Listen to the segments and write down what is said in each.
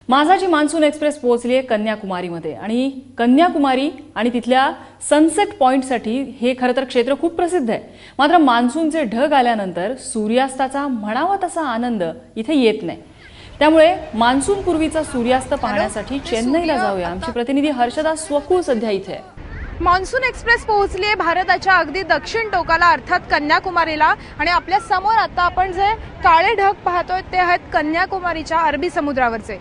माझाची monsoon express पोहोचली आहे कन्याकुमारीमध्ये आणि कन्याकुमारी आणि तिथल्या सनसेट पॉइंटसाठी हे खरं तर क्षेत्र खूप प्रसिद्ध आहे। मात्र मान्सूनचे ढग आल्यानंतर सूर्यास्ताचा म्हणावा तसा आनंद इथे येत नाही। त्यामुळे मान्सून पूर्वीचा सूर्यास्त पाहण्यासाठी चेन्नईला जाऊया। आमची प्रतिनिधी हर्षदा स्वकुळ सध्या इथे आहे। मान्सून एक्सप्रेस पोहोचली आहे भारताच्या अगदी दक्षिण टोकाला अर्थात कन्याकुमारीला आणि आपल्या समोर आता आपण जे काळे ढग पाहतोय ते आहेत कन्याकुमारीच्या अरबी समुद्रावरचे।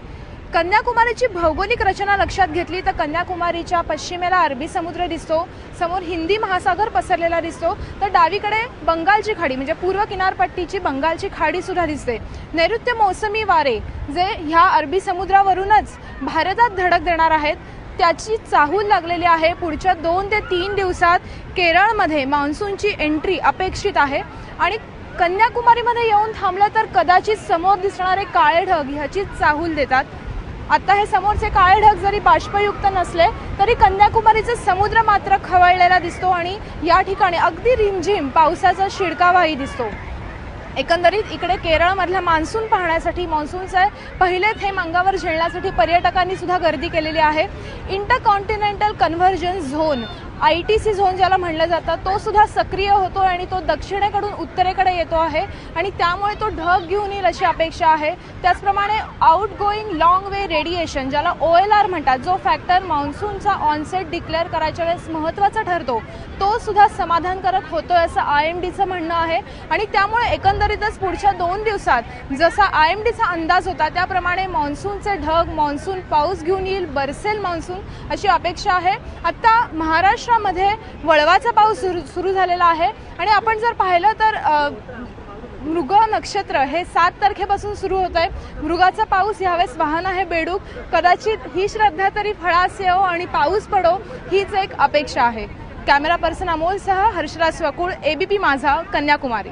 कन्याकुमारीची भौगोलिक रचना लक्षात घेतली तर कन्याकुमारीच्या पश्चिमेला अरबी समुद्र दिसतो, समोर हिंदी महासागर पसरलेला दिसतो, तर डावीकडे बंगालची खाडी म्हणजे पूर्व किनारपट्टीची बंगालची खाडी सुद्धा दिसते। नैऋत्य मोसमी वारे जे ह्या अरबी समुद्रावरूनच भारतात धडक देणार आहेत त्याची चाहूल लागलेली आहे। पुढच्या 2 ते 3 दिवसात केरळमध्ये मान्सूनची एंट्री अपेक्षित आहे आणि कन्याकुमारीमध्ये येऊन थांबलं तर कदाचित समोर दिसणारे काळे ढग ह्याची चाहूल देतात। आता हे समोरचे काळे ढग जरी बाष्पयुक्त नसले तरी कन्याकुमारीचा समुद्र मात्र खवळलेला दिसतो आणि या ठिकाणी अगदी रिमझिम पावसाचा शिडकावाही दिसतो। एकंदरीत इकडे केरळमधला मान्सून पाहण्यासाठी मान्सूनचे पहिले थेंब अंगावर झेलण्यासाठी पर्यटकांनी सुद्धा गर्दी केलेली आहे। Intercontinental convergence zone ITC zone ज्याला म्हणलं जातं तो सुद्धा सक्रिय होतो आणि तो दक्षिणेकडून उत्तरेकडे येतो आहे आणि त्यामुळे तो ढग घेऊन येईल अशी अपेक्षा आहे। त्याचप्रमाणे आउटगोईंग लॉंग वे रेडिएशन ज्याला OLR म्हणतात जो फॅक्टर मान्सूनचा ऑनसेट डिक्लेअर करायच्या वेळेस महत्त्वाचा ठरतो तो सुद्धा समाधानकारक होतोय असं IMDचं म्हणणं आहे आणि त्यामुळे एकंदरीतच पुढच्या 2 दिवसात जसा IMDचा अंदाज होता त्याप्रमाणे मान्सूनचे ढग मान्सून पाऊस घेऊन येईल, बरसेल मान्सून अशी अपेक्षा आहे। आता महाराष्ट्रामध्ये वळवाचा पाऊस सुरू झालेला आहे आणि आपण जर पाहिलं तर मृग नक्षत्र हे 7 तारखेपासून सुरू होत आहे। मृगाचा पाऊस यावेळेस वाहन आहे बेडूक, कदाचित ही श्रद्धा तरी फळास येवो आणि पाऊस पडो हीच एक अपेक्षा आहे। कॅमेरा पर्सन अमोलसह हर्षदा स्वकुळ ABP माझा कन्याकुमारी।